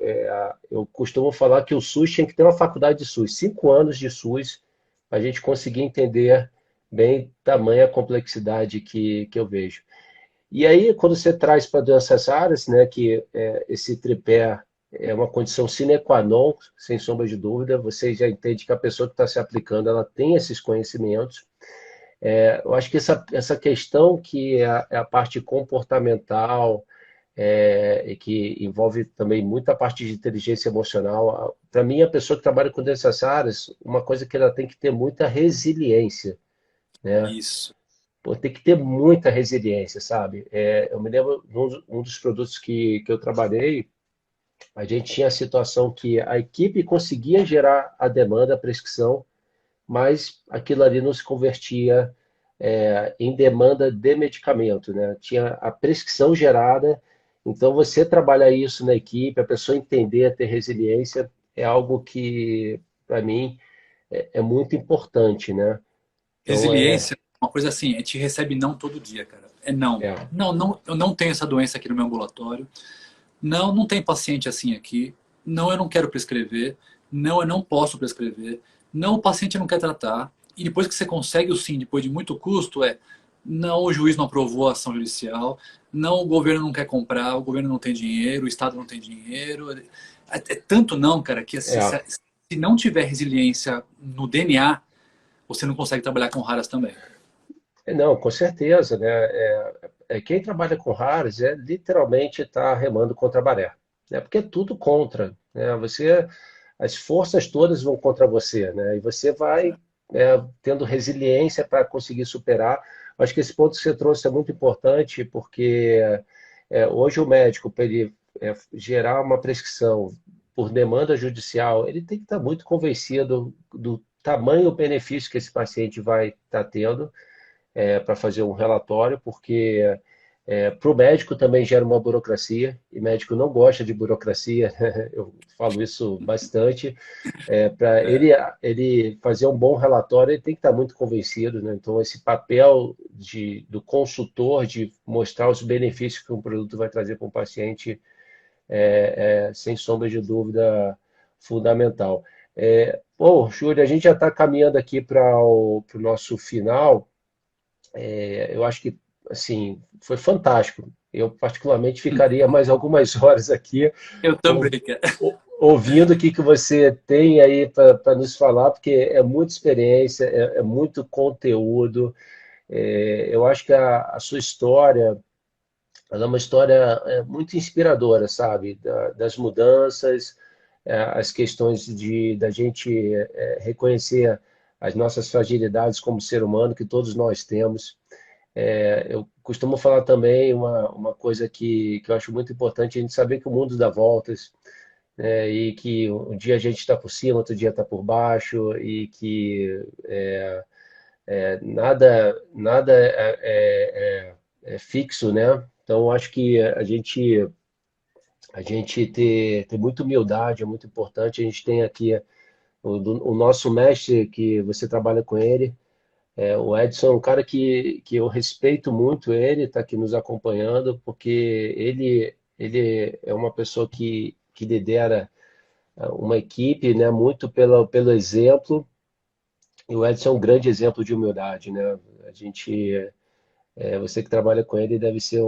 eu costumo falar que o SUS tinha que ter uma faculdade de SUS, 5 anos de SUS, para a gente conseguir entender bem tamanha complexidade que eu vejo. E aí, quando você traz para doenças raras, né, que esse tripé é uma condição sine qua non, sem sombra de dúvida, você já entende que a pessoa que está se aplicando, ela tem esses conhecimentos. Eu acho que essa questão que é a parte comportamental, e que envolve também muita parte de inteligência emocional, para mim, a pessoa que trabalha com doenças raras, uma coisa que ela tem que ter muita resiliência, né? Isso. Pô, tem que ter muita resiliência, sabe? Eu me lembro de um dos produtos que eu trabalhei, a gente tinha a situação que a equipe conseguia gerar a demanda, a prescrição, mas aquilo ali não se convertia em demanda de medicamento, né? Tinha a prescrição gerada, então você trabalhar isso na equipe, a pessoa entender, ter resiliência, é algo que, para mim, é muito importante, né? Então, Resiliência, uma coisa assim, a gente recebe não todo dia, cara. É não. é, Não, não, eu não tenho essa doença aqui no meu ambulatório. Não, não tem paciente assim aqui. Não, eu não quero prescrever. Não, eu não posso prescrever. Não, o paciente não quer tratar. E depois que você consegue o sim, depois de muito custo, não, o juiz não aprovou a ação judicial. Não, o governo não quer comprar, o governo não tem dinheiro, o Estado não tem dinheiro. É tanto não, cara, que é, se não tiver resiliência no DNA, você não consegue trabalhar com raras também. não, com certeza, né? Quem trabalha com raras literalmente está remando contra a maré, né? Porque é tudo contra, né? As forças todas vão contra você, né? E você vai tendo resiliência para conseguir superar. Acho que esse ponto que você trouxe é muito importante, porque hoje o médico, para ele gerar uma prescrição por demanda judicial, ele tem que estar muito convencido do tamanho benefício que esse paciente vai estar tendo para fazer um relatório, porque para o médico também gera uma burocracia, e médico não gosta de burocracia, eu falo isso bastante. Para ele fazer um bom relatório, ele tem que estar muito convencido, né? Então, esse papel do consultor, de mostrar os benefícios que um produto vai trazer para um paciente, sem sombra de dúvida, fundamental. Bom, Júlia, a gente já está caminhando aqui para o nosso final. Eu acho que, assim, foi fantástico. Eu, particularmente, ficaria mais algumas horas aqui Eu ou- também, cara. ouvindo o que você tem aí para nos falar, porque é muita experiência, é muito conteúdo. Eu acho que a sua história, ela é uma história muito inspiradora, sabe? Das mudanças, as questões da gente reconhecer as nossas fragilidades como ser humano, que todos nós temos. Eu costumo falar também uma coisa que eu acho muito importante, a gente saber que o mundo dá voltas, né, e que um dia a gente está por cima, outro dia está por baixo, e que nada é fixo, né? Então, eu acho que a gente ter muita humildade é muito importante. A gente tem aqui o nosso mestre, que você trabalha com ele, o Edson é um cara que eu respeito muito ele, está aqui nos acompanhando, porque ele é uma pessoa que lidera uma equipe, né, muito pelo exemplo, e o Edson é um grande exemplo de humildade, né? A gente, você que trabalha com ele deve ser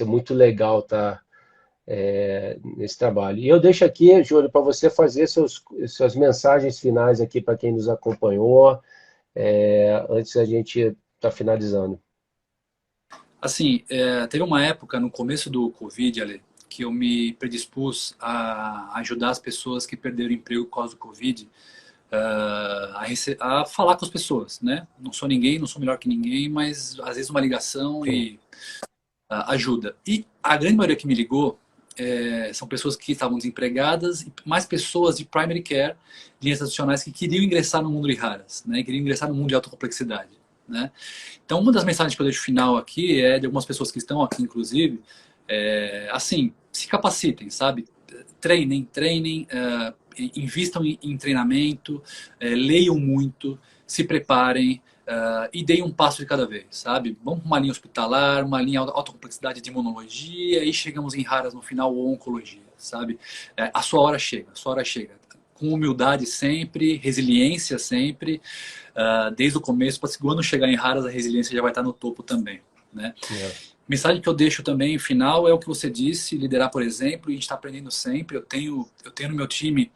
muito legal estar nesse trabalho. E eu deixo aqui, Júlio, para você fazer suas mensagens finais aqui para quem nos acompanhou, antes da gente estar finalizando. Assim, teve uma época no começo do Covid, Ale, que eu me predispus a ajudar as pessoas que perderam emprego por causa do Covid, a falar com as pessoas, né? Não sou ninguém, não sou melhor que ninguém, mas às vezes uma ligação Sim, e ajuda. E a grande maioria que me ligou são pessoas que estavam desempregadas e mais pessoas de primary care, linhas tradicionais, que queriam ingressar no mundo de raras, né? Queriam ingressar no mundo de alta complexidade, né? Então, uma das mensagens que eu deixo final aqui é de algumas pessoas que estão aqui, inclusive, assim, se capacitem, sabe? Treinem, invistam em treinamento, leiam muito, se preparem, e deem um passo de cada vez, sabe? Vamos para uma linha hospitalar, uma linha alta complexidade de imunologia, e chegamos em raras no final, ou oncologia, sabe? A sua hora chega, a sua hora chega. Com humildade sempre, resiliência sempre, desde o começo, para quando chegar em raras, a resiliência já vai estar no topo também, né? é. Mensagem que eu deixo também, final, é o que você disse, liderar por exemplo, e a gente está aprendendo sempre. Eu tenho no meu time,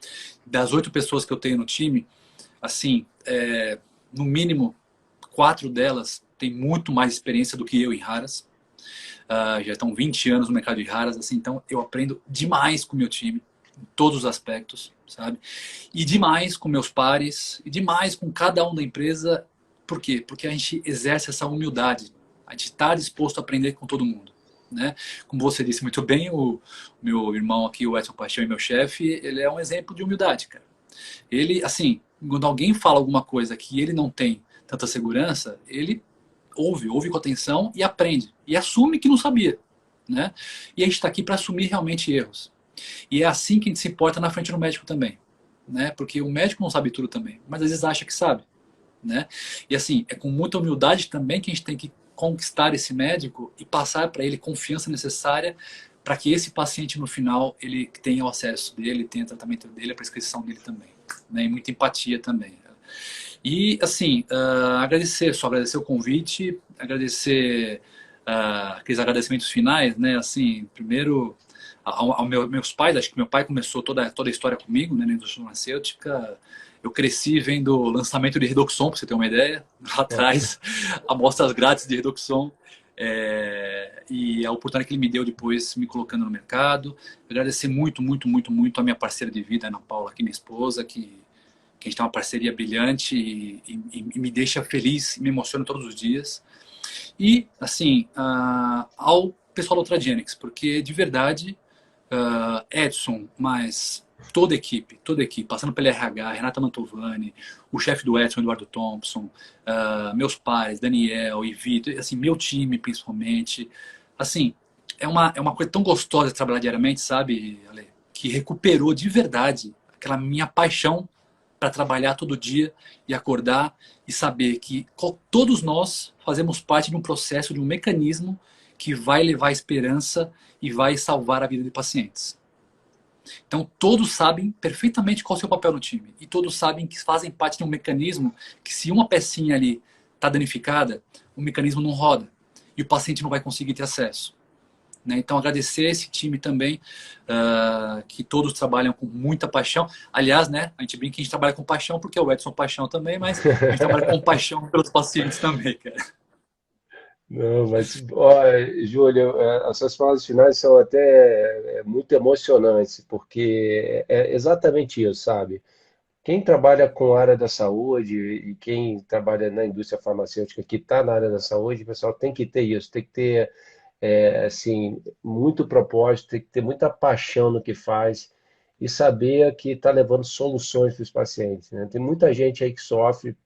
das 8 pessoas que eu tenho no time, assim, no mínimo 4 delas têm muito mais experiência do que eu em raras. Já estão 20 anos no mercado de raras, assim, então eu aprendo demais com o meu time, em todos os aspectos, sabe? E demais com meus pares, e demais com cada um da empresa. Por quê? Porque a gente exerce essa humildade. A gente está disposto a aprender com todo mundo, né? Como você disse muito bem, o meu irmão aqui, o Edson Paixão, e meu chefe, ele é um exemplo de humildade, cara. Ele, assim, quando alguém fala alguma coisa que ele não tem tanta segurança, ele ouve com atenção e aprende. E assume que não sabia, né? E a gente está aqui para assumir realmente erros. E é assim que a gente se porta na frente do médico também, né? Porque o médico não sabe tudo também, mas às vezes acha que sabe, né? E assim, é com muita humildade também que a gente tem que conquistar esse médico e passar para ele confiança necessária para que esse paciente no final ele tenha o acesso dele, tenha o tratamento dele, a prescrição dele também, né? E muita empatia também. E assim, agradecer o convite, agradecer aqueles agradecimentos finais, né? Assim, primeiro meus pais, acho que meu pai começou toda a história comigo, né, na indústria farmacêutica. Eu cresci vendo o lançamento de Redoxon, para você ter uma ideia, lá Ó, atrás, amostras grátis de Redoxon. E a oportunidade que ele me deu depois, me colocando no mercado. Agradecer muito, muito, muito, muito a minha parceira de vida, Ana Paula, aqui, minha esposa, que a gente tem uma parceria brilhante e me deixa feliz, me emociona todos os dias. E, assim, ao pessoal da Ultragenyx, porque de verdade, Edson, mas toda a equipe, passando pela RH, Renata Mantovani, o chefe do Edson, Eduardo Thompson, meus pares, Daniel e Vitor, assim, meu time principalmente, assim, é uma coisa tão gostosa de trabalhar diariamente, sabe, Ale? Que recuperou de verdade aquela minha paixão para trabalhar todo dia e acordar e saber que todos nós fazemos parte de um processo, de um mecanismo que vai levar esperança e vai salvar a vida de pacientes. Então, todos sabem perfeitamente qual é o seu papel no time. E todos sabem que fazem parte de um mecanismo que, se uma pecinha ali está danificada, o mecanismo não roda. E o paciente não vai conseguir ter acesso. Né? Então, agradecer esse time também, que todos trabalham com muita paixão. Aliás, né, a gente brinca que a gente trabalha com paixão, porque é o Edson Paixão também, mas a gente trabalha com paixão pelos pacientes também, cara. não, mas, ó, Júlio, as suas palavras finais são até muito emocionantes, porque é exatamente isso, sabe? Quem trabalha com a área da saúde e quem trabalha na indústria farmacêutica que está na área da saúde, pessoal, tem que ter isso, tem que ter, assim, muito propósito, tem que ter muita paixão no que faz e saber que está levando soluções para os pacientes, né? Tem muita gente aí que sofre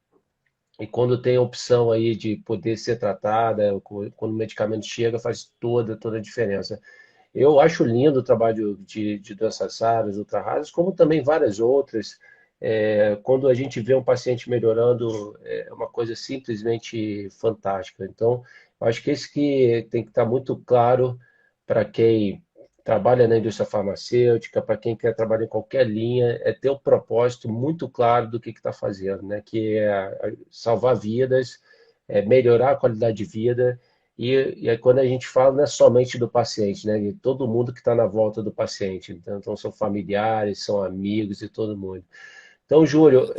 e quando tem a opção aí de poder ser tratada, quando o medicamento chega, faz toda a diferença. Eu acho lindo o trabalho de doenças raras, ultra raras, como também várias outras. Quando a gente vê um paciente melhorando, é uma coisa simplesmente fantástica. Então, eu acho que isso que tem que estar muito claro para quem trabalha na indústria farmacêutica, para quem quer trabalhar em qualquer linha, é ter o propósito muito claro do que está fazendo, né? Que é salvar vidas, melhorar a qualidade de vida e aí, quando a gente fala, não é somente do paciente, né? De todo mundo que está na volta do paciente. Então, são familiares, são amigos e todo mundo. Então, Júlio,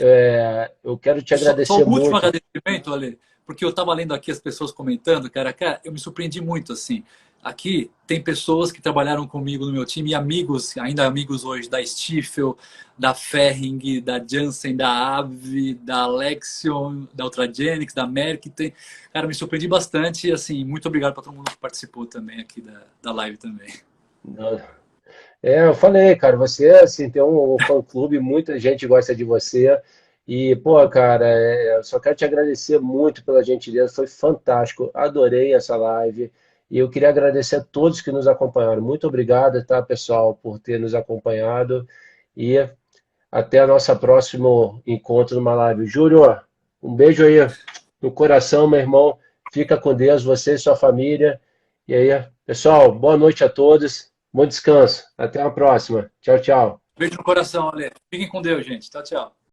eu quero te Só agradecer um último muito. agradecimento, Ale. porque eu estava lendo aqui as pessoas comentando, cara, eu me surpreendi muito, assim. Aqui tem pessoas que trabalharam comigo no meu time e amigos, ainda amigos hoje, da Stifel, da Ferring, da Janssen, da AbbVie, da Alexion, da Ultragenyx, da Merck. Cara, me surpreendi bastante e, assim, muito obrigado para todo mundo que participou também aqui da live também. Eu falei, cara, você assim tem um fã-clube, muita gente gosta de você. E, pô, cara, eu só quero te agradecer muito pela gentileza, foi fantástico, adorei essa live. E eu queria agradecer a todos que nos acompanharam. Muito obrigado, tá, pessoal, por ter nos acompanhado. E até o nosso próximo encontro numa live. Júlio, um beijo aí no coração, meu irmão. Fica com Deus, você e sua família. E aí, pessoal, boa noite a todos. Bom descanso. Até a próxima. Tchau, tchau. Beijo no coração, Ale. Fiquem com Deus, gente. Tchau, tchau.